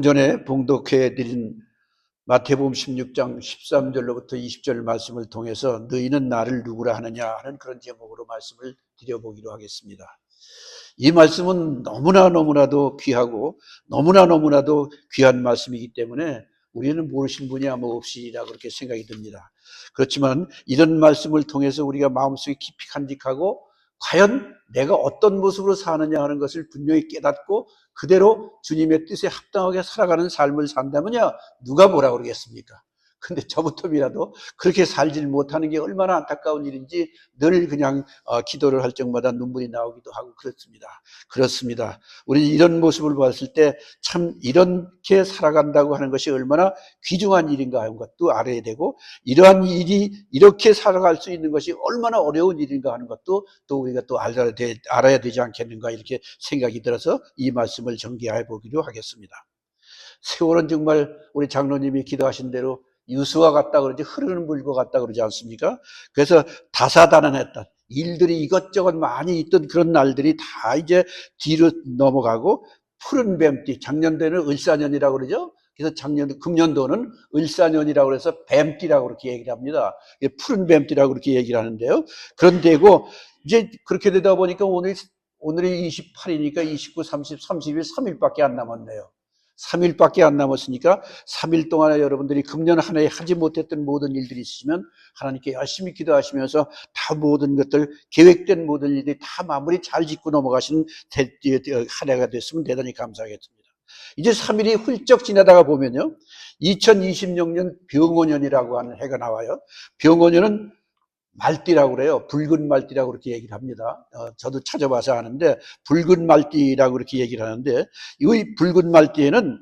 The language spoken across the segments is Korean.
전에 봉독해 드린 마태복음 16장 13절로부터 20절 말씀을 통해서 너희는 나를 누구라 하느냐 하는 그런 제목으로 말씀을 드려보기로 하겠습니다. 이 말씀은 너무나도 귀하고 너무나도 귀한 말씀이기 때문에 우리는 모르신 분이 아마 없으리라 그렇게 생각이 듭니다. 그렇지만 이런 말씀을 통해서 우리가 마음속에 깊이 간직하고 과연 내가 어떤 모습으로 사느냐 하는 것을 분명히 깨닫고 그대로 주님의 뜻에 합당하게 살아가는 삶을 산다면야 누가 뭐라 그러겠습니까? 근데 저부터라도 그렇게 살질 못하는 게 얼마나 안타까운 일인지 늘 그냥 기도를 할 적마다 눈물이 나오기도 하고 그렇습니다. 우리 이런 모습을 봤을 때 참 이렇게 살아간다고 하는 것이 얼마나 귀중한 일인가 하는 것도 알아야 되고, 이러한 일이 이렇게 살아갈 수 있는 것이 얼마나 어려운 일인가 하는 것도 또 우리가 또 알아야 되지 않겠는가 이렇게 생각이 들어서 이 말씀을 전개해 보기로 하겠습니다. 세월은 정말 우리 장로님이 기도하신 대로 유수와 같다 그러지, 흐르는 물과 같다 그러지 않습니까? 그래서 다사다난했던 일들이 이것저것 많이 있던 그런 날들이 다 이제 뒤로 넘어가고 푸른 뱀띠, 작년도에는 을사년이라고 그러죠. 그래서 금년도는 을사년이라고 해서 뱀띠라고 그렇게 얘기를 합니다. 푸른 뱀띠라고 그렇게 얘기를 하는데요. 그런데고 이제 그렇게 되다 보니까 오늘이 28이니까 29, 30, 30일, 3일밖에 안 남았네요. 3일밖에 안 남았으니까 3일 동안에 여러분들이 금년 한 해에 하지 못했던 모든 일들이 있으시면 하나님께 열심히 기도하시면서 다 모든 것들, 계획된 모든 일들이 다 마무리 잘 짓고 넘어가시는 한 해가 됐으면 대단히 감사하겠습니다. 이제 3일이 훌쩍 지나다가 보면요, 2026년 병오년이라고 하는 해가 나와요. 병오년은 말띠라고 그래요. 붉은 말띠라고 그렇게 얘기를 합니다. 저도 찾아봐서 아는데 붉은 말띠라고 그렇게 얘기를 하는데, 이 붉은 말띠에는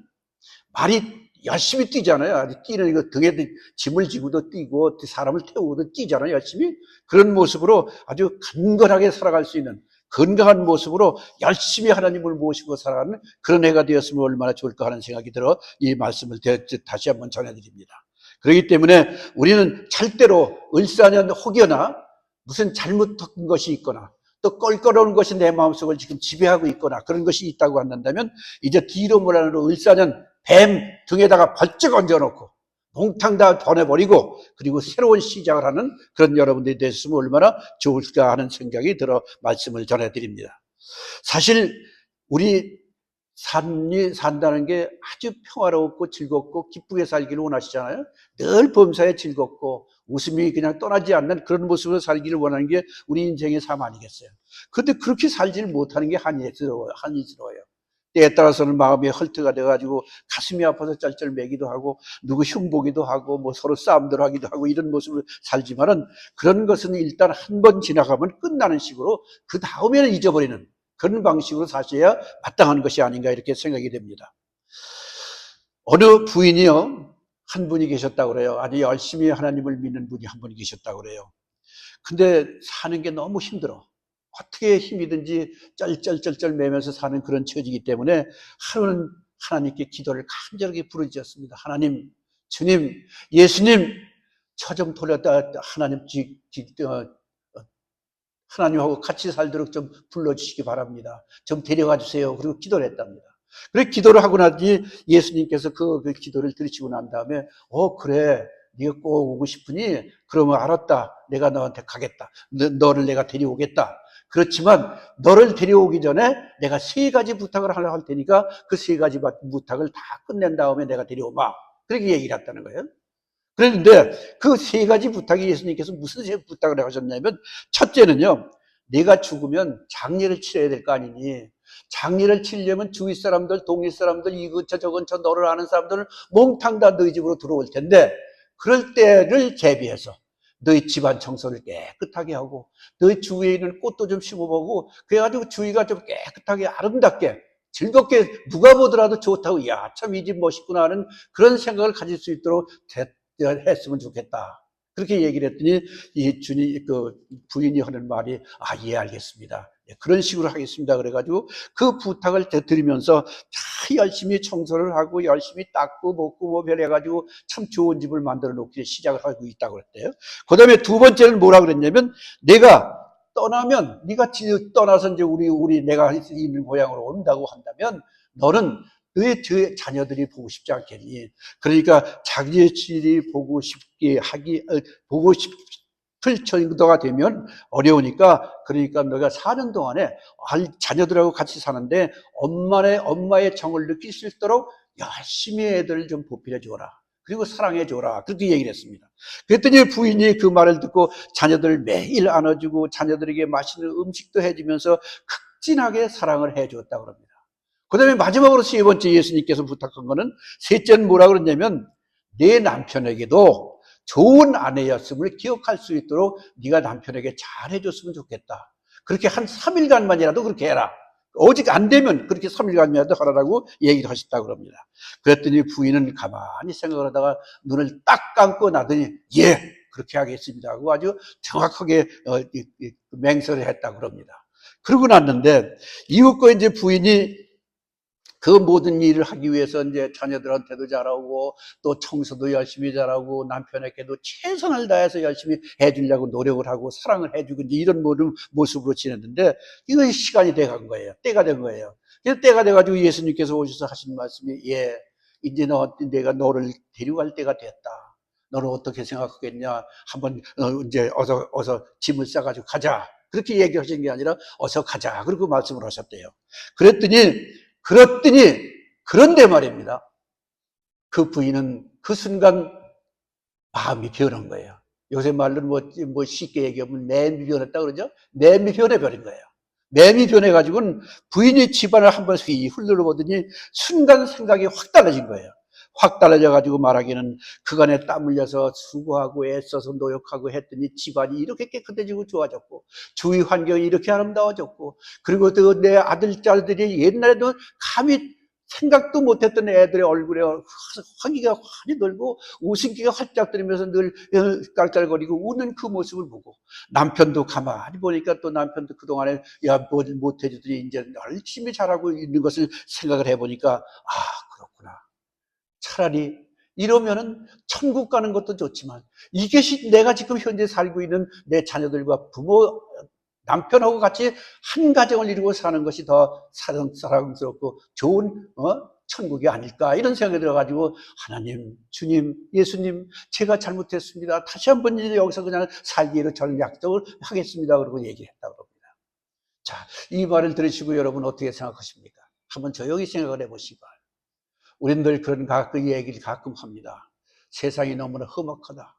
말이 열심히 뛰잖아요. 뛰는 거 등에 짐을 지고도 뛰고 사람을 태우고도 뛰잖아요. 열심히. 그런 모습으로 아주 강건하게 살아갈 수 있는 건강한 모습으로 열심히 하나님을 모시고 살아가는 그런 해가 되었으면 얼마나 좋을까 하는 생각이 들어 이 말씀을 다시 한번 전해드립니다. 그렇기 때문에 우리는 절대로 을사년 혹여나 무슨 잘못한 것이 있거나 또 껄끄러운 것이 내 마음속을 지금 지배하고 있거나 그런 것이 있다고 한다면 이제 뒤로 몰아내로 을사년 뱀 등에다가 벌쩍 얹어놓고 몽탕 다 보내버리고 그리고 새로운 시작을 하는 그런 여러분들이 됐으면 얼마나 좋을까 하는 생각이 들어 말씀을 전해드립니다. 사실 우리 삶이 산다는 게 아주 평화롭고 즐겁고 기쁘게 살기를 원하시잖아요. 늘 범사에 즐겁고 웃음이 그냥 떠나지 않는 그런 모습으로 살기를 원하는 게 우리 인생의 삶 아니겠어요? 그런데 그렇게 살지를 못하는 게 한이스러워요. 때에 따라서는 마음이 헐트가 돼가지고 가슴이 아파서 쩔쩔매기도 하고 누구 흉보기도 하고 뭐 서로 싸움들 하기도 하고 이런 모습을 살지만은, 그런 것은 일단 한 번 지나가면 끝나는 식으로 그 다음에는 잊어버리는 그런 방식으로 사셔야 마땅한 것이 아닌가 이렇게 생각이 됩니다. 어느 부인이요, 한 분이 계셨다고 그래요. 아주 열심히 하나님을 믿는 분이 한 분이 계셨다고 그래요. 근데 사는 게 너무 힘들어. 어떻게 힘이든지 쩔쩔쩔쩔 매면서 사는 그런 처지이기 때문에 하루는 하나님께 기도를 간절하게 부르짖었습니다. 하나님, 주님, 예수님, 저 좀 돌렸다 하나님하고 같이 살도록 좀 불러주시기 바랍니다. 좀 데려가 주세요. 그리고 기도를 했답니다. 그래 기도를 하고 나더니 예수님께서 그 기도를 들으시고 난 다음에 그래, 네가 꼭 오고 싶으니 그러면 알았다. 내가 너한테 가겠다. 너를 내가 데려오겠다. 그렇지만 너를 데려오기 전에 내가 3가지 부탁을 하려고 할 테니까 그 3가지 부탁을 다 끝낸 다음에 내가 데려오마. 그렇게 얘기를 했다는 거예요. 그런데 그 3가지 부탁이 예수님께서 무슨 부탁을 하셨냐면, 첫째는요, 내가 죽으면 장례를 치러야 될 거 아니니, 장례를 치려면 주위 사람들, 동네 사람들, 이 근처 저 근처 너를 아는 사람들은 몽탕 다 너희 집으로 들어올 텐데, 그럴 때를 대비해서 너희 집안 청소를 깨끗하게 하고 너희 주위에 있는 꽃도 좀 심어보고 그래가지고 주위가 좀 깨끗하게 아름답게 즐겁게 누가 보더라도 좋다고, 야, 참 이 집 멋있구나 하는 그런 생각을 가질 수 있도록 했으면 좋겠다. 그렇게 얘기를 했더니 이 부인이 하는 말이, 예, 알겠습니다. 그런 식으로 하겠습니다. 그래가지고 그 부탁을 드리면서 다 열심히 청소를 하고 열심히 닦고 먹고 뭐 해가지고 참 좋은 집을 만들어 놓기 시작을 하고 있다고 그랬대요. 그 다음에 2번째는 뭐라 그랬냐면, 내가 떠나면, 네가 떠나서 이제 내가 있는 고향으로 온다고 한다면 너는 너의 저 자녀들이 보고 싶지 않겠니? 그러니까 자기들이 보고 싶게 보고 싶을 정도가 되면 어려우니까, 그러니까 너가 사는 동안에 자녀들하고 같이 사는데 엄마의 정을 느낄 수 있도록 열심히 애들을 좀 보필해 줘라. 그리고 사랑해 줘라. 그렇게 얘기를 했습니다. 그랬더니 부인이 그 말을 듣고 자녀들을 매일 안아주고 자녀들에게 맛있는 음식도 해주면서 극진하게 사랑을 해 주었다고 합니다. 그 다음에 마지막으로 세 번째 예수님께서 부탁한 거는, 셋째는 뭐라 그랬냐면, 내 남편에게도 좋은 아내였음을 기억할 수 있도록 네가 남편에게 잘 해줬으면 좋겠다. 그렇게 한 3일간만이라도 그렇게 해라. 오직 안 되면 그렇게 3일간이라도 하라고 얘기를 하셨다고 합니다. 그랬더니 부인은 가만히 생각을 하다가 눈을 딱 감고 나더니, 예, 그렇게 하겠습니다 하고 아주 정확하게 맹세를 했다고 합니다. 그러고 났는데, 이웃과 이제 부인이 그 모든 일을 하기 위해서 이제 자녀들한테도 잘하고 또 청소도 열심히 잘하고 남편에게도 최선을 다해서 열심히 해주려고 노력을 하고 사랑을 해주고 이제 이런 모습으로 지냈는데, 이거 시간이 돼간 거예요. 때가 된 거예요. 그래서 때가 돼가지고 예수님께서 오셔서 하신 말씀이, 예, 이제 내가 너를 데려갈 때가 됐다. 너는 어떻게 생각하겠냐? 한번 이제 어서 짐을 싸가지고 가자. 그렇게 얘기하신 게 아니라 어서 가자. 그리고 말씀을 하셨대요. 그런데 말입니다. 그 부인은 그 순간 마음이 변한 거예요. 요새 말로는 뭐 쉽게 얘기하면 매미 변했다 그러죠? 매미 변해버린 거예요. 매미 변해가지고는 부인이 집안을 한번 휘 훑어보더니 순간 생각이 확 달라진 거예요. 확 달라져가지고 말하기는, 그간에 땀 흘려서 수고하고 애써서 노력하고 했더니 집안이 이렇게 깨끗해지고 좋아졌고 주위 환경이 이렇게 아름다워졌고, 그리고 또 내 아들딸들이 옛날에도 감히 생각도 못했던 애들의 얼굴에 환기가 환히 돌고 웃음기가 활짝 들으면서 늘 깔깔거리고 웃는 그 모습을 보고, 남편도 가만히 보니까 또 남편도 그동안에 뭘 못해주더니 이제 열심히 잘하고 있는 것을 생각을 해보니까, 아, 그렇구나. 차라리 이러면은 천국 가는 것도 좋지만 이것이 내가 지금 현재 살고 있는 내 자녀들과 남편하고 같이 한 가정을 이루고 사는 것이 더 사랑스럽고 좋은 천국이 아닐까, 이런 생각이 들어가지고, 하나님, 주님, 예수님, 제가 잘못했습니다. 다시 한번 여기서 그냥 살기로 저는 약속을 하겠습니다. 그러고 얘기했다고 합니다. 자, 이 말을 들으시고 여러분 어떻게 생각하십니까? 한번 조용히 생각을 해보시기 바랍니다. 우리는 늘 그런 얘기를 가끔 합니다. 세상이 너무나 험악하다.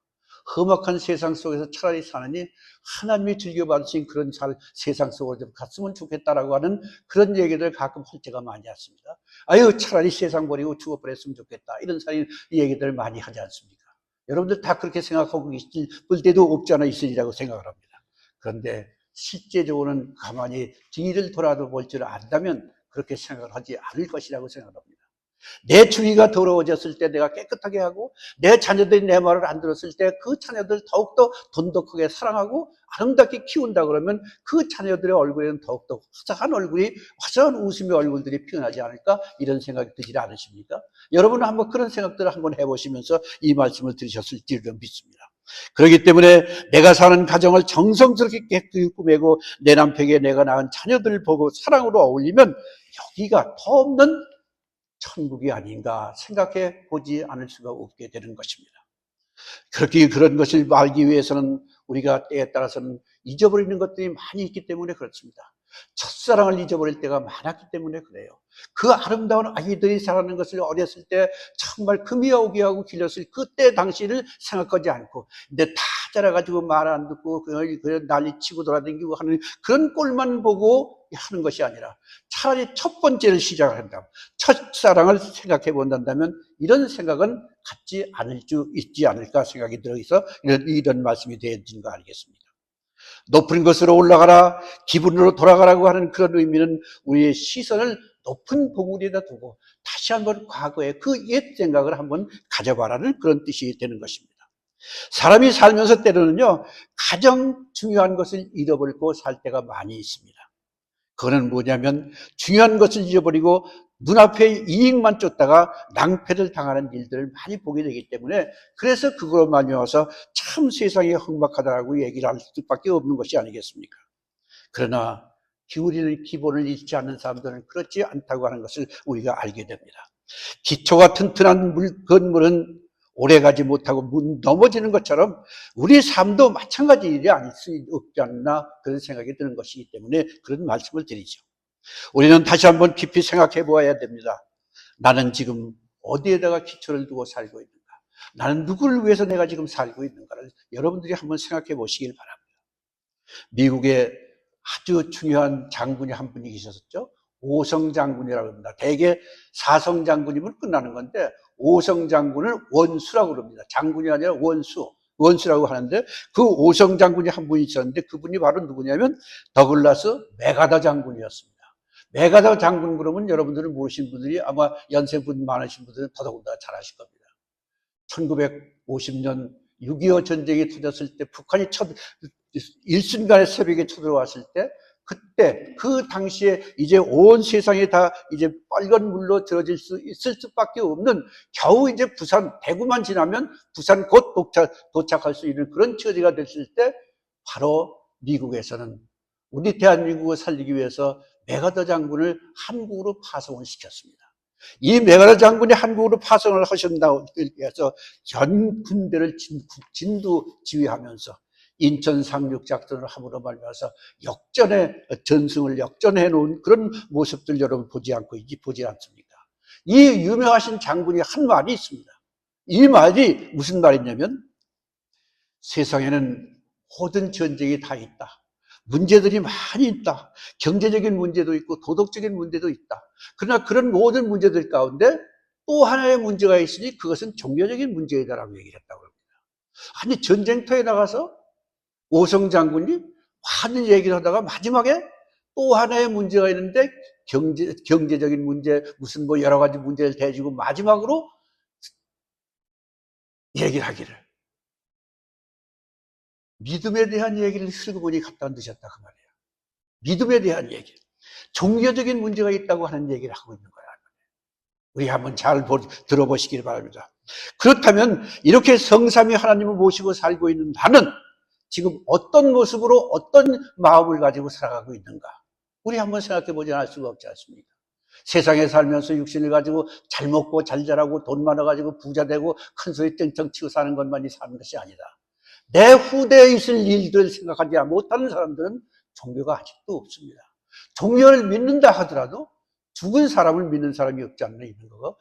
험악한 세상 속에서 차라리 사느니 하나님이 즐겨받으신 그런 세상 속으로 좀 갔으면 좋겠다라고 하는 그런 얘기를 가끔 할 때가 많이 있습니다. 아유, 차라리 세상 버리고 죽어버렸으면 좋겠다. 이런 얘기들 많이 하지 않습니까? 여러분들 다 그렇게 생각하고 계실 때도 없지 않아 있으리라고 생각을 합니다. 그런데 실제적으로는 가만히 뒤를 돌아볼 줄 안다면 그렇게 생각을 하지 않을 것이라고 생각합니다. 내 주위가 더러워졌을 때 내가 깨끗하게 하고, 내 자녀들이 내 말을 안 들었을 때 그 자녀들 더욱더 돈독하게 사랑하고 아름답게 키운다 그러면 그 자녀들의 얼굴에는 더욱더 화사한 웃음의 얼굴들이 피어나지 않을까, 이런 생각이 드지 않으십니까? 여러분은 한번 그런 생각들을 한번 해보시면서 이 말씀을 들으셨을지를 믿습니다. 그렇기 때문에 내가 사는 가정을 정성스럽게 깨끗이 꾸미고 내 남편에게 내가 낳은 자녀들을 보고 사랑으로 어울리면 여기가 더 없는 천국이 아닌가 생각해 보지 않을 수가 없게 되는 것입니다. 그런 것을 알기 위해서는 우리가 때에 따라서는 잊어버리는 것들이 많이 있기 때문에 그렇습니다. 첫사랑을 잊어버릴 때가 많았기 때문에 그래요. 그 아름다운 아이들이 자라는 것을 어렸을 때 정말 금이오게 하고 길렀을 그때 당시를 생각하지 않고, 근데 다 자라가지고 말 안 듣고 그냥 난리치고 돌아다니고 하는 그런 꼴만 보고 하는 것이 아니라, 차라리 첫 번째를 시작을 한다면, 첫사랑을 생각해 본다면 이런 생각은 갖지 않을 수 있지 않을까 생각이 들어서 이런 말씀이 되어진 거 아니겠습니까? 높은 것으로 올라가라, 기분으로 돌아가라고 하는 그런 의미는 우리의 시선을 높은 봉우리에다 두고 다시 한번 과거의 그 옛 생각을 한번 가져봐라는 그런 뜻이 되는 것입니다. 사람이 살면서 때로는요, 가장 중요한 것을 잃어버리고 살 때가 많이 있습니다. 그거는 뭐냐면 중요한 것을 잊어버리고 눈앞에 이익만 쫓다가 낭패를 당하는 일들을 많이 보게 되기 때문에, 그래서 그걸로 말미암아서 참 세상이 험악하다라고 얘기를 할 수밖에 없는 것이 아니겠습니까? 그러나 기본을 잃지 않는 사람들은 그렇지 않다고 하는 것을 우리가 알게 됩니다. 기초가 튼튼한 건물은 오래가지 못하고 넘어지는 것처럼 우리 삶도 마찬가지 일이 아닐 수 없지 않나 그런 생각이 드는 것이기 때문에 그런 말씀을 드리죠. 우리는 다시 한번 깊이 생각해 보아야 됩니다. 나는 지금 어디에다가 기초를 두고 살고 있는가? 나는 누구를 위해서 내가 지금 살고 있는가를 여러분들이 한번 생각해 보시길 바랍니다. 미국에 아주 중요한 장군이 한 분이 계셨었죠. 오성 장군이라고 합니다. 대개 사성 장군이면 끝나는 건데 오성 장군을 원수라고 그럽니다. 장군이 아니라 원수라고 하는데 그 오성 장군이 한 분이 있었는데 그분이 바로 누구냐면 더글라스 맥아더 장군이었습니다. 맥아더 장군 그러면 여러분들은 모르신 분들이 아마 연세분 많으신 분들은 더더군다나 잘 아실 겁니다. 1950년 6.25 전쟁이 터졌을 때 북한이 일순간에 새벽에 쳐들어왔을 때 그때 그 당시에 이제 온 세상이 다 이제 빨간 물로 들어질 수 있을 수밖에 없는 겨우 이제 대구만 지나면 부산 곧 도착할 수 있는 그런 처지가 됐을 때 바로 미국에서는 우리 대한민국을 살리기 위해서 맥아더 장군을 한국으로 파송을 시켰습니다. 이 맥아더 장군이 한국으로 파송을 하신다고 해서 전 군대를 진두지휘하면서 인천 상륙 작전을 함으로 말미암아서 전승을 역전해 놓은 그런 모습들 여러분 보지 않습니까? 이 유명하신 장군이 한 말이 있습니다. 이 말이 무슨 말이냐면 세상에는 모든 전쟁이 다 있다. 문제들이 많이 있다. 경제적인 문제도 있고 도덕적인 문제도 있다. 그러나 그런 모든 문제들 가운데 또 하나의 문제가 있으니 그것은 종교적인 문제이다라고 얘기를 했다고 합니다. 아니 전쟁터에 나가서 오성 장군이 많은 얘기를 하다가 마지막에 또 하나의 문제가 있는데 경제적인 문제 무슨 뭐 여러 가지 문제를 대주고 마지막으로 얘기를 하기를 믿음에 대한 얘기를 슬그머니 갖다 드셨다 그 말이에요. 믿음에 대한 얘기. 종교적인 문제가 있다고 하는 얘기를 하고 있는 거야. 우리 한번 잘 들어보시길 바랍니다. 그렇다면 이렇게 성삼위 하나님을 모시고 살고 있는 나는 지금 어떤 모습으로 어떤 마음을 가지고 살아가고 있는가? 우리 한번 생각해 보지 않을 수가 없지 않습니까? 세상에 살면서 육신을 가지고 잘 먹고 잘 자라고 돈 많아가지고 부자 되고 큰 소리 땡땡 치고 사는 것만이 사는 것이 아니다. 내 후대에 있을 일들을 생각하지 못하는 사람들은 종교가 아직도 없습니다. 종교를 믿는다 하더라도 죽은 사람을 믿는 사람이 없지 않나 있는 거고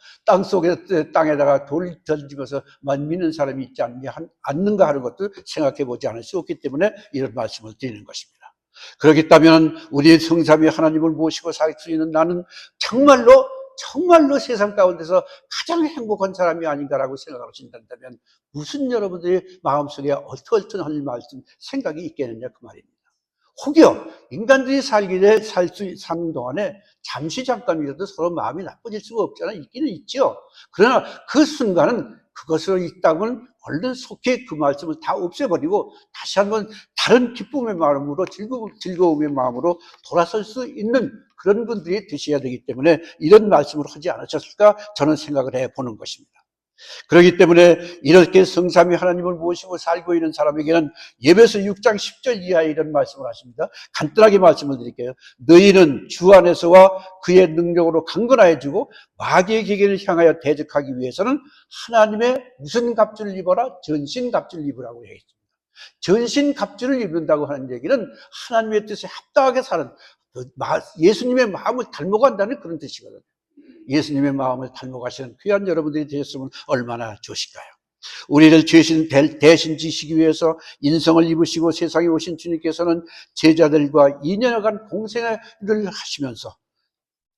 땅에다가 돌 던지면서만 믿는 사람이 있지 않는가 하는 것도 생각해 보지 않을 수 없기 때문에 이런 말씀을 드리는 것입니다. 그렇겠다면 우리의 성삼위 하나님을 모시고 살 수 있는 나는 정말로 세상 가운데서 가장 행복한 사람이 아닌가라고 생각하신다면 무슨 여러분들의 마음속에 얼토얼토한 말씀 생각이 있겠느냐 그 말입니다. 혹여 인간들이 사는 동안에 잠깐이라도 서로 마음이 나빠질 수가 없잖아. 있기는 있죠. 그러나 그 순간은 그것으로 있다면 얼른 속히 그 말씀을 다 없애버리고 다시 한번 다른 기쁨의 마음으로 즐거움의 마음으로 돌아설 수 있는 그런 분들이 되셔야 되기 때문에 이런 말씀을 하지 않으셨을까 저는 생각을 해보는 것입니다. 그렇기 때문에 이렇게 성삼위 하나님을 모시고 살고 있는 사람에게는 예배서 6장 10절 이하에 이런 말씀을 하십니다. 간단하게 말씀을 드릴게요. 너희는 주 안에서와 그의 능력으로 강건하여지고 마귀의 기계를 향하여 대적하기 위해서는 하나님의 무슨 갑주를 입어라? 전신갑주를 입으라고 얘기했습니다. 전신갑주를 입는다고 하는 얘기는 하나님의 뜻에 합당하게 사는 예수님의 마음을 닮아간다는 그런 뜻이거든요. 예수님의 마음을 닮아가시는 귀한 여러분들이 되셨으면 얼마나 좋으실까요? 우리를 대신 지시기 위해서 인성을 입으시고 세상에 오신 주님께서는 제자들과 2년여간 공생을 하시면서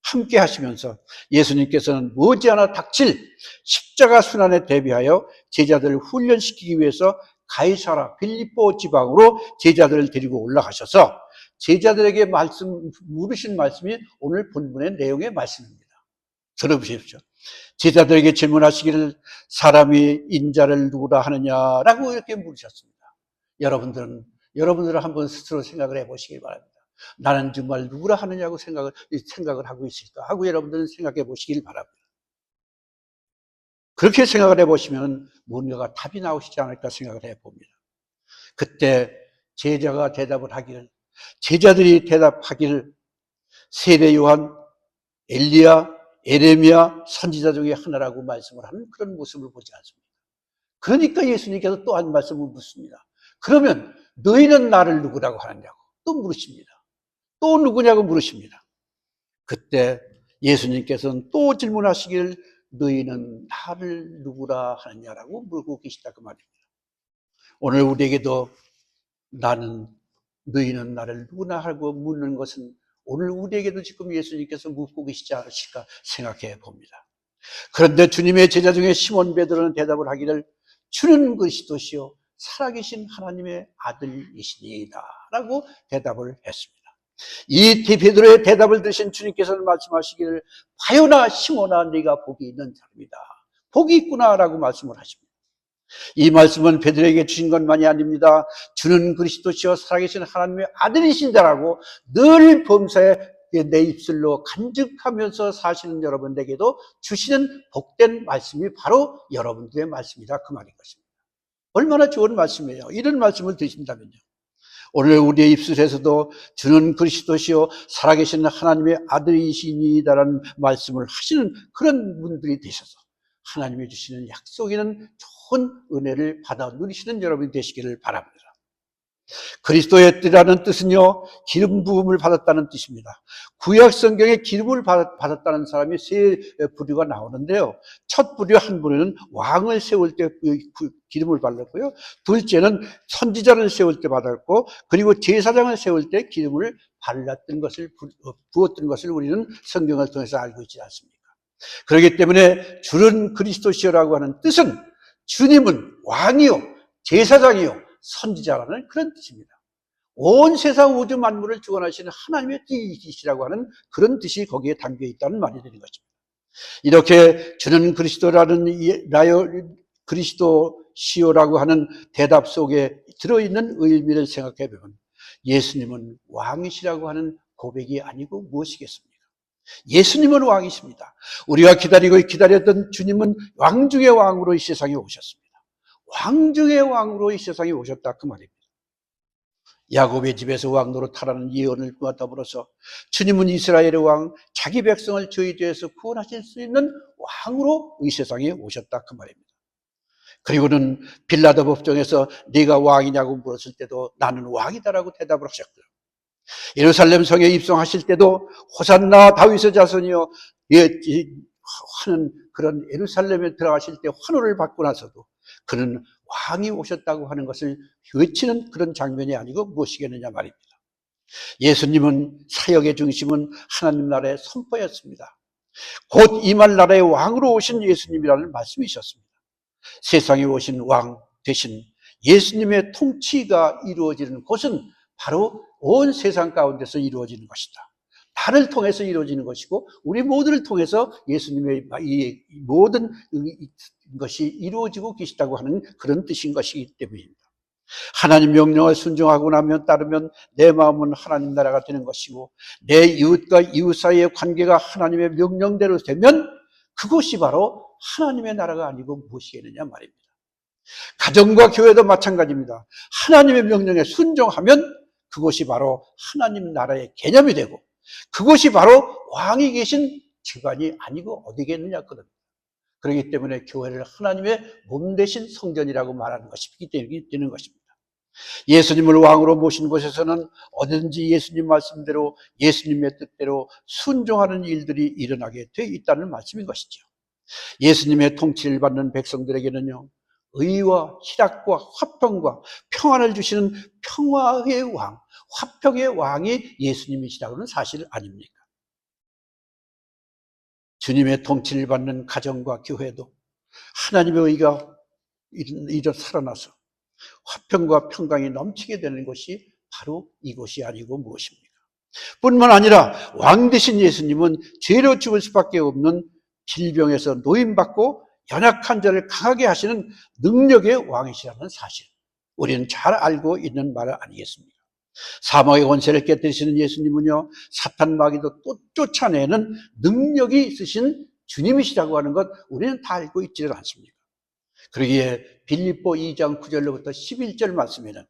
함께 하시면서 예수님께서는 머지않아 닥칠 십자가 순환에 대비하여 제자들을 훈련시키기 위해서 가이사라 빌립보 지방으로 제자들을 데리고 올라가셔서 제자들에게 물으신 말씀이 오늘 본문의 내용의 말씀입니다. 들어보십시오. 제자들에게 질문하시기를 사람이 인자를 누구라 하느냐라고 이렇게 물으셨습니다. 여러분들은 한번 스스로 생각을 해보시기 바랍니다. 나는 정말 누구라 하느냐고 생각을 하고 있을까 하고 여러분들은 생각해 보시길 바랍니다. 그렇게 생각을 해보시면 뭔가가 답이 나오시지 않을까 생각을 해봅니다. 그때 제자들이 대답하기를 세례 요한, 엘리야, 에레미야 선지자 중에 하나라고 말씀을 하는 그런 모습을 보지 않습니까? 그러니까 예수님께서 또 한 말씀을 묻습니다. 그러면 너희는 나를 누구라고 하느냐고 또 물으십니다. 또 누구냐고 물으십니다. 그때 예수님께서는 또 질문하시길 너희는 나를 누구라 하느냐라고 물고 계시다 그 말입니다. 오늘 우리에게도 너희는 나를 누구나 하고 묻는 것은 오늘 우리에게도 지금 예수님께서 묻고 계시지 않으실까 생각해 봅니다. 그런데 주님의 제자 중에 시몬 베드로는 대답을 하기를 주는 그리스도시요 살아계신 하나님의 아들이시니이다 라고 대답을 했습니다. 이 베드로의 대답을 들으신 주님께서는 말씀하시기를 바요나 시몬아 네가 복이 있는 사람이다. 복이 있구나라고 말씀을 하십니다. 이 말씀은 베드로에게 주신 것만이 아닙니다. 주는 그리스도시요 살아계신 하나님의 아들이신다라고 늘 범사에 내 입술로 간직하면서 사시는 여러분에게도 주시는 복된 말씀이 바로 여러분들의 말씀이다 그 말인 것입니다. 얼마나 좋은 말씀이에요. 이런 말씀을 드신다면요. 오늘 우리의 입술에서도 주는 그리스도시요 살아계신 하나님의 아들이시니이다라는 말씀을 하시는 그런 분들이 되셔서 하나님이 주시는 약속에는 좋은 은혜를 받아 누리시는 여러분이 되시기를 바랍니다. 그리스도의 띠라는 뜻은요 기름 부음을 받았다는 뜻입니다. 구약 성경에 기름을 받았다는 사람이 세 부류가 나오는데요. 첫 부류 한 부류는 왕을 세울 때 기름을 발랐고요. 둘째는 선지자를 세울 때 받았고, 그리고 제사장을 세울 때 기름을 발랐던 것을 부었던 것을 우리는 성경을 통해서 알고 있지 않습니까? 그렇기 때문에 주는 그리스도시라고 하는 뜻은 주님은 왕이요 제사장이요 선지자라는 그런 뜻입니다. 온 세상 우주 만물을 주관하시는 하나님의 뜻이시라고 하는 그런 뜻이 거기에 담겨 있다는 말이 되는 것입니다. 이렇게 주는 그리스도라는 그리스도시요라고 하는 대답 속에 들어있는 의미를 생각해 보면 예수님은 왕이시라고 하는 고백이 아니고 무엇이겠습니까? 예수님은 왕이십니다. 우리가 기다렸던 주님은 왕 중의 왕으로 이 세상에 오셨습니다. 왕 중의 왕으로 이 세상에 오셨다 그 말입니다. 야곱의 집에서 왕 노릇하라는 예언을 더불어서 주님은 이스라엘의 왕, 자기 백성을 저희 죄에서 구원하실 수 있는 왕으로 이 세상에 오셨다 그 말입니다. 그리고는 빌라도 법정에서 네가 왕이냐고 물었을 때도 나는 왕이다라고 대답을 하셨고요. 예루살렘 성에 입성하실 때도 호산나 다윗의 자손이여 하는 그런 예루살렘에 들어가실 때 환호를 받고 나서도 그는 왕이 오셨다고 하는 것을 외치는 그런 장면이 아니고 무엇이겠느냐 말입니다. 예수님은 사역의 중심은 하나님 나라의 선포였습니다. 곧 임할 나라의 왕으로 오신 예수님이라는 말씀이셨습니다. 세상에 오신 왕 대신 예수님의 통치가 이루어지는 곳은 바로 온 세상 가운데서 이루어지는 것이다. 나를 통해서 이루어지는 것이고 우리 모두를 통해서 예수님의 이 모든 것이 이루어지고 계시다고 하는 그런 뜻인 것이기 때문입니다. 하나님 명령을 순종하고 나면 따르면 내 마음은 하나님 나라가 되는 것이고 내 이웃과 이웃 사이의 관계가 하나님의 명령대로 되면 그것이 바로 하나님의 나라가 아니고 무엇이겠느냐 말입니다. 가정과 교회도 마찬가지입니다. 하나님의 명령에 순종하면 그것이 바로 하나님 나라의 개념이 되고 그것이 바로 왕이 계신 기관이 아니고 어디겠느냐 그럽니다. 그렇기 때문에 교회를 하나님의 몸 대신 성전이라고 말하는 것이기 때문에 되는 것입니다. 예수님을 왕으로 모신 곳에서는 어디든지 예수님 말씀대로 예수님의 뜻대로 순종하는 일들이 일어나게 되어 있다는 말씀인 것이죠. 예수님의 통치를 받는 백성들에게는요 의와 희락과 화평과 평안을 주시는 평화의 왕, 화평의 왕이 예수님이시라고는 사실 아닙니까? 주님의 통치를 받는 가정과 교회도 하나님의 의가 살아나서 화평과 평강이 넘치게 되는 것이 바로 이것이 아니고 무엇입니까? 뿐만 아니라 왕 되신 예수님은 죄로 죽을 수밖에 없는 질병에서 노임받고 연약한 자를 강하게 하시는 능력의 왕이시라는 사실 우리는 잘 알고 있는 말 아니겠습니까? 사망의 권세를 깨뜨리시는 예수님은요 사탄 마귀도 또 쫓아내는 능력이 있으신 주님이시라고 하는 것 우리는 다 알고 있지는 않습니까? 그러기에 빌립보 2장 9절로부터 11절 말씀에는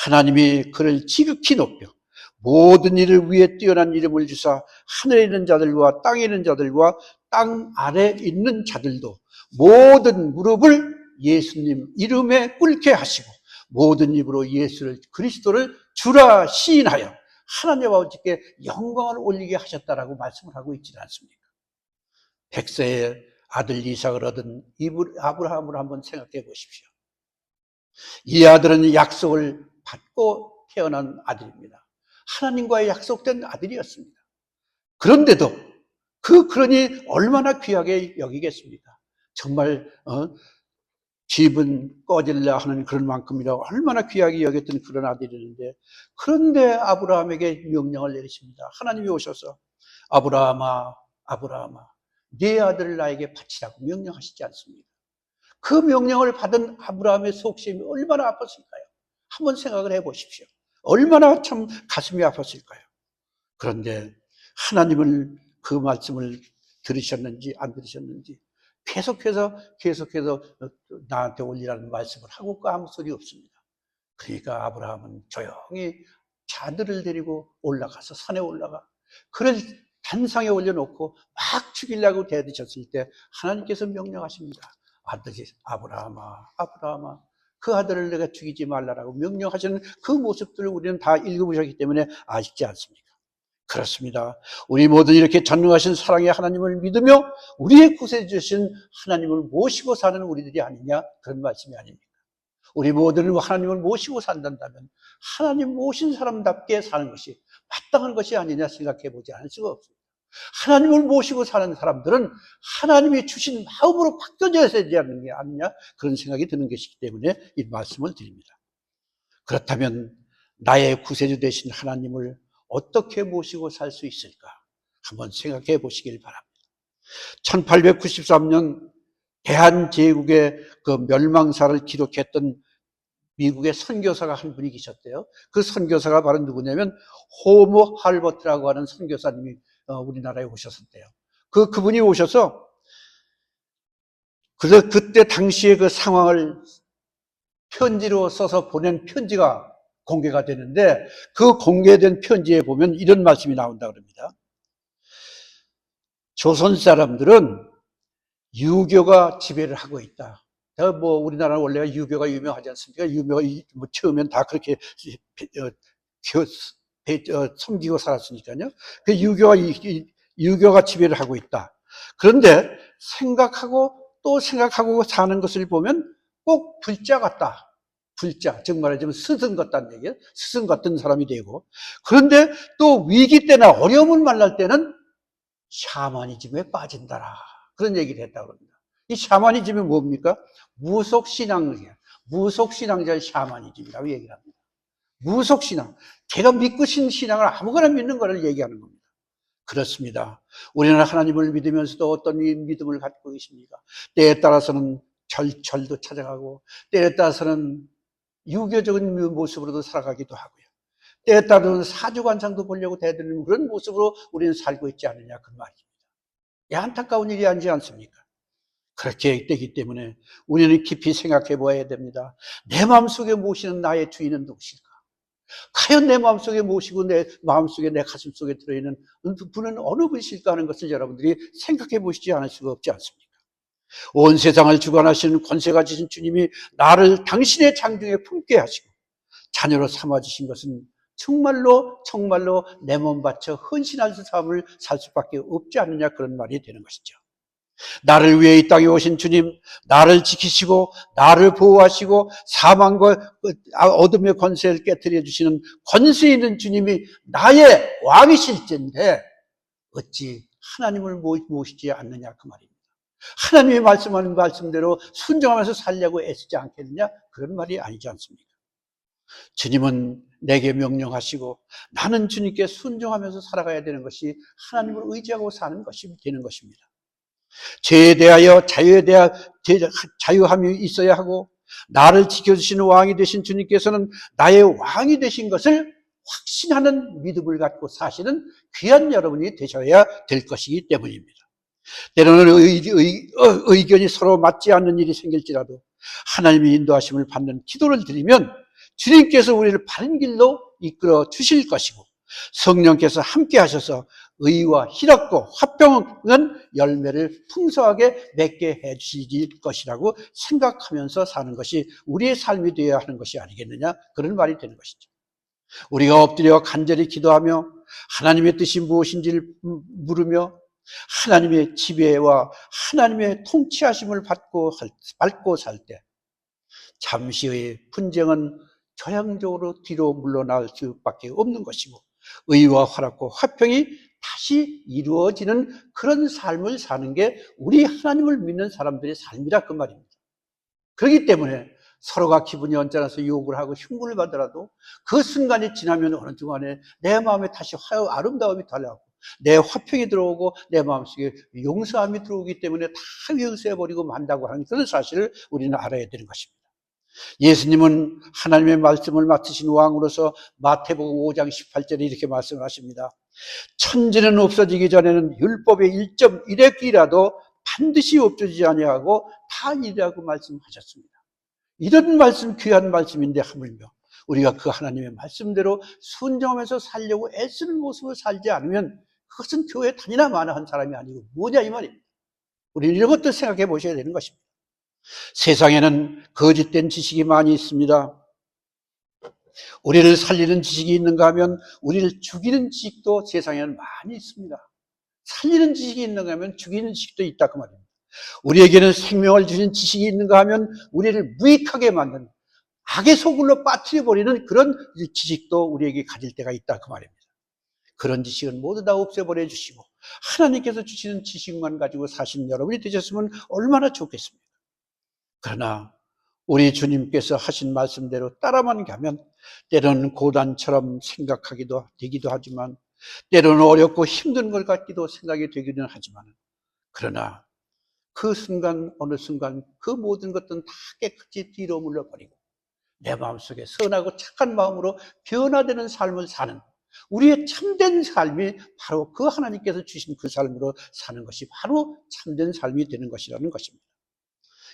하나님이 그를 지극히 높여 모든 일을 위해 뛰어난 이름을 주사 하늘에 있는 자들과 땅에 있는 자들과 땅 아래에 있는 자들도 모든 무릎을 예수님 이름에 꿇게 하시고 모든 입으로 예수를 그리스도를 주라 시인하여 하나님 아버지께 영광을 올리게 하셨다라고 말씀을 하고 있지는 않습니까? 100세의 아들 이삭을 얻은 아브라함을 한번 생각해 보십시오. 이 아들은 약속을 받고 태어난 아들입니다. 하나님과의 약속된 아들이었습니다. 그런데도 그러니 얼마나 귀하게 여기겠습니까? 정말 집은 꺼질라 하는 그런 만큼이라 얼마나 귀하게 여겼던 그런 아들이었는데, 그런데 아브라함에게 명령을 내리십니다. 하나님이 오셔서 아브라함아, 아브라함아, 네 아들을 나에게 바치라고 명령하시지 않습니까? 그 명령을 받은 아브라함의 속심이 얼마나 아팠을까요? 한번 생각을 해 보십시오. 얼마나 참 가슴이 아팠을까요? 그런데 하나님은 그 말씀을 들으셨는지 안 들으셨는지 계속해서 나한테 올리라는 말씀을 하고 아무 소리 없습니다. 그러니까 아브라함은 조용히 자들을 데리고 올라가서 산에 올라가 그를 단상에 올려놓고 막 죽이려고 대드셨을 때 하나님께서 명령하십니다. 아들이 아브라함아, 아브라함아, 그 아들을 내가 죽이지 말라라고 명령하시는 그 모습들을 우리는 다 읽어보셨기 때문에 아시지 않습니까? 그렇습니다. 우리 모두 이렇게 전능하신 사랑의 하나님을 믿으며 우리의 구세주 되신 하나님을 모시고 사는 우리들이 아니냐, 그런 말씀이 아닙니까? 우리 모두는 하나님을 모시고 산다면 하나님 모신 사람답게 사는 것이 마땅한 것이 아니냐 생각해 보지 않을 수가 없습니다. 하나님을 모시고 사는 사람들은 하나님이 주신 마음으로 바뀌어져야 되지 않는 게 아니냐, 그런 생각이 드는 것이기 때문에 이 말씀을 드립니다. 그렇다면 나의 구세주 되신 하나님을 어떻게 모시고 살 수 있을까? 한번 생각해 보시길 바랍니다. 1893년 대한제국의 그 멸망사를 기록했던 미국의 선교사가 한 분이 계셨대요. 그 선교사가 바로 누구냐면 호모 할버트라고 하는 선교사님이 우리나라에 오셨었대요. 그분이 오셔서 그때 당시에 그 상황을 편지로 써서 보낸 편지가 공개가 되는데, 그 공개된 편지에 보면 이런 말씀이 나온다 그럽니다. 조선 사람들은 유교가 지배를 하고 있다. 우리나라는 원래 유교가 유명하지 않습니까? 유교가 처음엔 다 그렇게 섬기고 살았으니까요. 그 유교가 지배를 하고 있다. 그런데 생각하고 또 생각하고 사는 것을 보면 꼭 불자 같다. 불자, 즉 말하자면 스승 같다는 얘기예요. 스승 같은 사람이 되고, 그런데 또 위기 때나 어려움을 만날 때는 샤머니즘에 빠진다라, 그런 얘기를 했다고 합니다. 이 샤머니즘이 뭡니까? 무속신앙이에요. 무속신앙자의 샤머니즘이라고 얘기를 합니다. 무속신앙, 제가 믿고 싶은 신앙을 아무거나 믿는 것을 얘기하는 겁니다. 그렇습니다. 우리는 하나님을 믿으면서도 어떤 믿음을 갖고 계십니까? 때에 따라서는 절도 찾아가고, 때에 따라서는 유교적인 모습으로도 살아가기도 하고요. 때에 따라서는 사주관상도 보려고 대드리는 그런 모습으로 우리는 살고 있지 않느냐, 그 말입니다. 안타까운 일이 아니지 않습니까? 그렇게 되기 때문에 우리는 깊이 생각해 보아야 됩니다. 내 마음속에 모시는 나의 주인은 누구실까? 과연 내 마음속에 모시고 내 마음속에, 내 가슴속에 들어있는 분은 어느 분이실까 하는 것을 여러분들이 생각해 보시지 않을 수가 없지 않습니까? 온 세상을 주관하시는 권세가 지신 주님이 나를 당신의 장중에 품게 하시고 자녀로 삼아주신 것은 정말로 내 몸 바쳐 헌신할 삶을 살 수밖에 없지 않느냐, 그런 말이 되는 것이죠. 나를 위해 이 땅에 오신 주님, 나를 지키시고 나를 보호하시고 사망과 어둠의 권세를 깨뜨려 주시는 권세 있는 주님이 나의 왕이실진데 어찌 하나님을 모시지 않느냐, 그 말입니다. 하나님이 말씀하는 말씀대로 순종하면서 살려고 애쓰지 않겠느냐, 그런 말이 아니지 않습니까? 주님은 내게 명령하시고 나는 주님께 순종하면서 살아가야 되는 것이 하나님을 의지하고 사는 것이 되는 것입니다. 죄에 대하여 자유에 대한 자유함이 있어야 하고, 나를 지켜주시는 왕이 되신 주님께서는 나의 왕이 되신 것을 확신하는 믿음을 갖고 사시는 귀한 여러분이 되셔야 될 것이기 때문입니다. 때로는 의견이 서로 맞지 않는 일이 생길지라도 하나님의 인도하심을 받는 기도를 드리면 주님께서 우리를 바른 길로 이끌어 주실 것이고, 성령께서 함께 하셔서 의와 희락과 화평은 열매를 풍성하게 맺게 해주실 것이라고 생각하면서 사는 것이 우리의 삶이 되어야 하는 것이 아니겠느냐, 그런 말이 되는 것이죠. 우리가 엎드려 간절히 기도하며 하나님의 뜻이 무엇인지를 물으며 하나님의 지배와 하나님의 통치하심을 받고 살 때 잠시의 분쟁은 조향적으로 뒤로 물러날 수밖에 없는 것이고 의와 화락과 화평이 다시 이루어지는 그런 삶을 사는 게 우리 하나님을 믿는 사람들의 삶이라 그 말입니다. 그렇기 때문에 서로가 기분이 언짢아서 욕을 하고 흉물을 받더라도 그 순간이 지나면 어느 순간에 내 마음에 다시 아름다움이 달라오고 내 화평이 들어오고 내 마음속에 용서함이 들어오기 때문에 다 용서해버리고 만다고 하는 그런 사실을 우리는 알아야 되는 것입니다. 예수님은 하나님의 말씀을 맡으신 왕으로서 마태복음 5장 18절에 이렇게 말씀을 하십니다. 천지는 없어지기 전에는 율법의 1.1의 끼라도 반드시 없어지지 아니하고 다 이르라고 말씀하셨습니다. 이런 말씀, 귀한 말씀인데 하물며 우리가 그 하나님의 말씀대로 순종하면서 살려고 애쓰는 모습을 살지 않으면 그것은 교회 다니나 마나 한 사람이 아니고 뭐냐 이 말입니다. 우리는 이런 것도 생각해 보셔야 되는 것입니다. 세상에는 거짓된 지식이 많이 있습니다. 우리를 살리는 지식이 있는가 하면 우리를 죽이는 지식도 세상에는 많이 있습니다. 살리는 지식이 있는가 하면 죽이는 지식도 있다 그 말입니다. 우리에게는 생명을 주는 지식이 있는가 하면 우리를 무익하게 만드는 악의 소굴로 빠뜨려버리는 그런 지식도 우리에게 가질 때가 있다 그 말입니다. 그런 지식은 모두 다 없애버려 주시고 하나님께서 주시는 지식만 가지고 사시는 여러분이 되셨으면 얼마나 좋겠습니까? 그러나 우리 주님께서 하신 말씀대로 따라만 가면 때로는 고단처럼 생각하기도 되기도 하지만 때로는 어렵고 힘든 것 같기도 생각이 되기는 하지만 그러나 그 순간 어느 순간 그 모든 것들은 다 깨끗이 뒤로 물러버리고 내 마음속에 선하고 착한 마음으로 변화되는 삶을 사는 우리의 참된 삶이 바로 그 하나님께서 주신 그 삶으로 사는 것이 바로 참된 삶이 되는 것이라는 것입니다.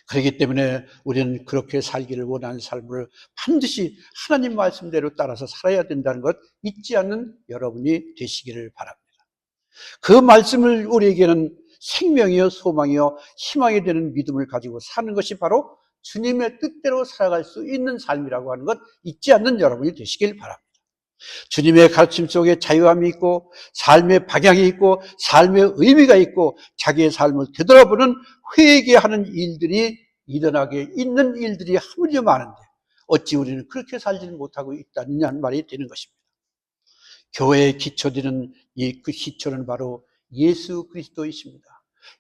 그렇기 때문에 우리는 그렇게 살기를 원하는 삶을 반드시 하나님 말씀대로 따라서 살아야 된다는 것 잊지 않는 여러분이 되시기를 바랍니다. 그 말씀을 우리에게는 생명이요 소망이요 희망이 되는 믿음을 가지고 사는 것이 바로 주님의 뜻대로 살아갈 수 있는 삶이라고 하는 것 잊지 않는 여러분이 되시길 바랍니다. 주님의 가르침 속에 자유함이 있고 삶의 방향이 있고 삶의 의미가 있고 자기의 삶을 되돌아보는 회개하는 일들이 일어나게 있는 일들이 하물며 많은데 어찌 우리는 그렇게 살지는 못하고 있다는 말이 되는 것입니다. 교회의 기초되는 그 기초는 바로 예수 그리스도이십니다.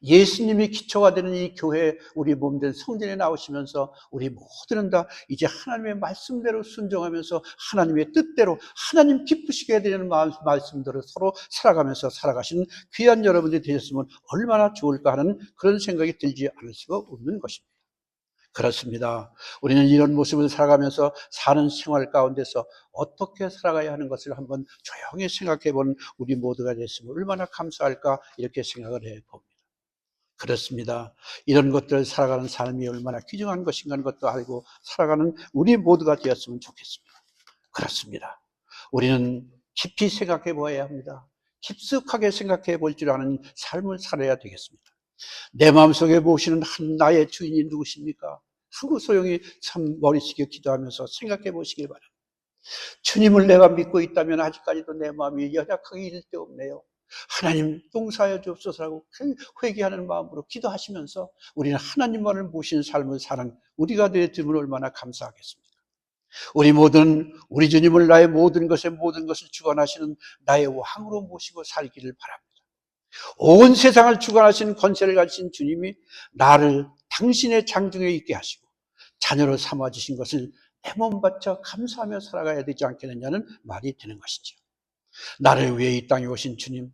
예수님이 기초가 되는 이 교회 우리 몸된 성전에 나오시면서 우리 모두는 다 이제 하나님의 말씀대로 순종하면서 하나님의 뜻대로 하나님 기쁘시게 되는 말씀대로 서로 살아가면서 살아가시는 귀한 여러분들이 되셨으면 얼마나 좋을까 하는 그런 생각이 들지 않을 수가 없는 것입니다. 그렇습니다. 우리는 이런 모습을 살아가면서 사는 생활 가운데서 어떻게 살아가야 하는 것을 한번 조용히 생각해 보는 우리 모두가 됐으면 얼마나 감사할까 이렇게 생각을 해 봅니다. 그렇습니다. 이런 것들을 살아가는 삶이 얼마나 귀중한 것인가 하는 것도 알고 살아가는 우리 모두가 되었으면 좋겠습니다. 그렇습니다. 우리는 깊이 생각해 보아야 합니다. 깊숙하게 생각해 볼 줄 아는 삶을 살아야 되겠습니다. 내 마음속에 모시는 한 나의 주인이 누구십니까? 하고 소용이 참 머리 숙여 기도하면서 생각해 보시기 바랍니다. 주님을 내가 믿고 있다면 아직까지도 내 마음이 연약하게 이를 데 없네요. 하나님 용서하여 주옵소서라고 회개하는 마음으로 기도하시면서 우리는 하나님만을 모시는 삶을 사는 우리가 되었으면 얼마나 감사하겠습니까? 우리 모든 우리 주님을 나의 모든 것을 주관하시는 나의 왕으로 모시고 살기를 바랍니다. 온 세상을 주관하시는 권세를 가지신 주님이 나를 당신의 장중에 있게 하시고 자녀로 삼아주신 것을 내 몸 바쳐 감사하며 살아가야 되지 않겠느냐는 말이 되는 것이죠. 나를 위해 이 땅에 오신 주님,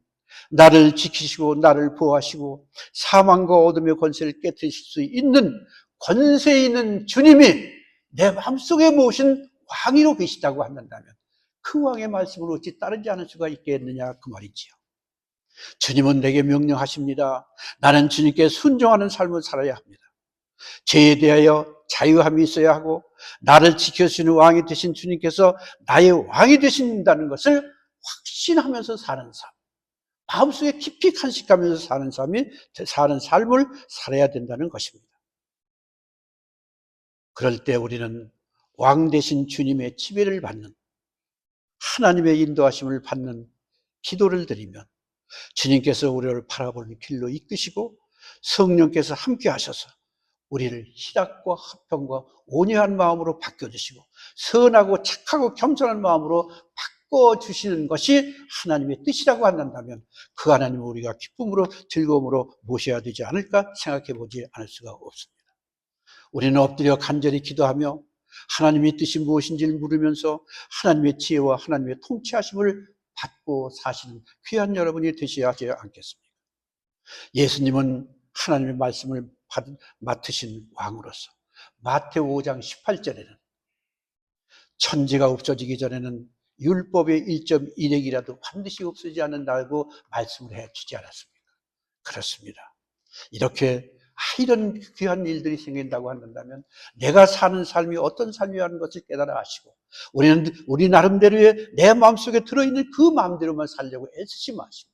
나를 지키시고 나를 보호하시고 사망과 어둠의 권세를 깨뜨리실 수 있는 권세 있는 주님이 내 마음속에 모신 왕이로 계시다고 한다면 그 왕의 말씀을 어찌 따르지 않을 수가 있겠느냐 그 말이지요. 주님은 내게 명령하십니다. 나는 주님께 순종하는 삶을 살아야 합니다. 죄에 대하여 자유함이 있어야 하고 나를 지켜주시는 왕이 되신 주님께서 나의 왕이 되신다는 것을 확신하면서 사는 삶, 마음속에 깊이 간직하면서 사는 삶을 살아야 된다는 것입니다. 그럴 때 우리는 왕 대신 주님의 지배를 받는, 하나님의 인도하심을 받는 기도를 드리면 주님께서 우리를 바라보는 길로 이끄시고 성령께서 함께 하셔서 우리를 희락과 화평과 온유한 마음으로 바꿔주시고 선하고 착하고 겸손한 마음으로 바꿔주시는 것이 하나님의 뜻이라고 한다면 그 하나님을 우리가 기쁨으로 즐거움으로 모셔야 되지 않을까 생각해 보지 않을 수가 없습니다. 우리는 엎드려 간절히 기도하며 하나님의 뜻이 무엇인지를 물으면서 하나님의 지혜와 하나님의 통치하심을 받고 사시는 귀한 여러분이 되셔야 하지 않겠습니까? 예수님은 하나님의 말씀을 맡으신 왕으로서 마태오 5장 18절에는 천지가 없어지기 전에는 율법의 1.1핵이라도 반드시 없어지지 않는다고 말씀을 해주지 않았습니까? 그렇습니다. 이렇게 이런 귀한 일들이 생긴다고 한다면 내가 사는 삶이 어떤 삶이라는 것을 깨달아 하시고 우리는 우리 나름대로의 내 마음속에 들어있는 그 마음대로만 살려고 애쓰지 마시고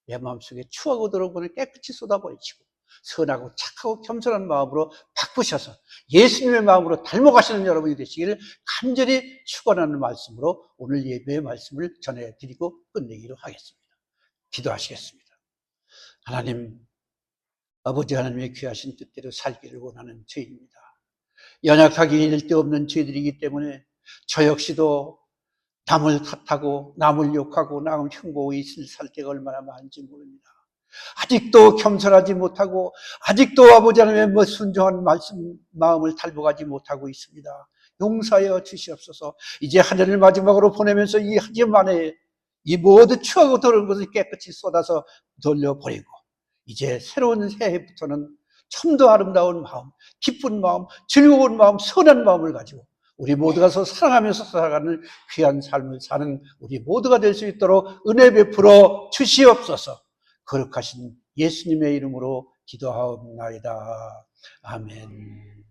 내 마음속에 추하고 더러운 것을 깨끗이 쏟아버리시고 선하고 착하고 겸손한 마음으로 바꾸셔서 예수님의 마음으로 닮아가시는 여러분이 되시기를 간절히 축원하는 말씀으로 오늘 예배의 말씀을 전해드리고 끝내기로 하겠습니다. 기도하시겠습니다. 하나님, 아버지 하나님의 귀하신 뜻대로 살기를 원하는 저희입니다. 연약하기 일데없는 저희들이기 때문에 저 역시도 남을 탓하고 남을 욕하고 남을 흉보고 있을 살 때가 얼마나 많은지 모릅니다. 아직도 겸손하지 못하고 아직도 아버지 하나님의 순종한 마음을 닮아가지 못하고 있습니다. 용서하여 주시옵소서. 이제 한 해를 마지막으로 보내면서 이 한 해 만에 이 모두 추하고 더러운 것을 깨끗이 쏟아서 돌려버리고 이제 새로운 새해부터는 좀 더 아름다운 마음, 기쁜 마음, 즐거운 마음, 선한 마음을 가지고 우리 모두가 사랑하면서 살아가는 귀한 삶을 사는 우리 모두가 될 수 있도록 은혜 베풀어 주시옵소서. 거룩하신 예수님의 이름으로 기도하옵나이다. 아멘.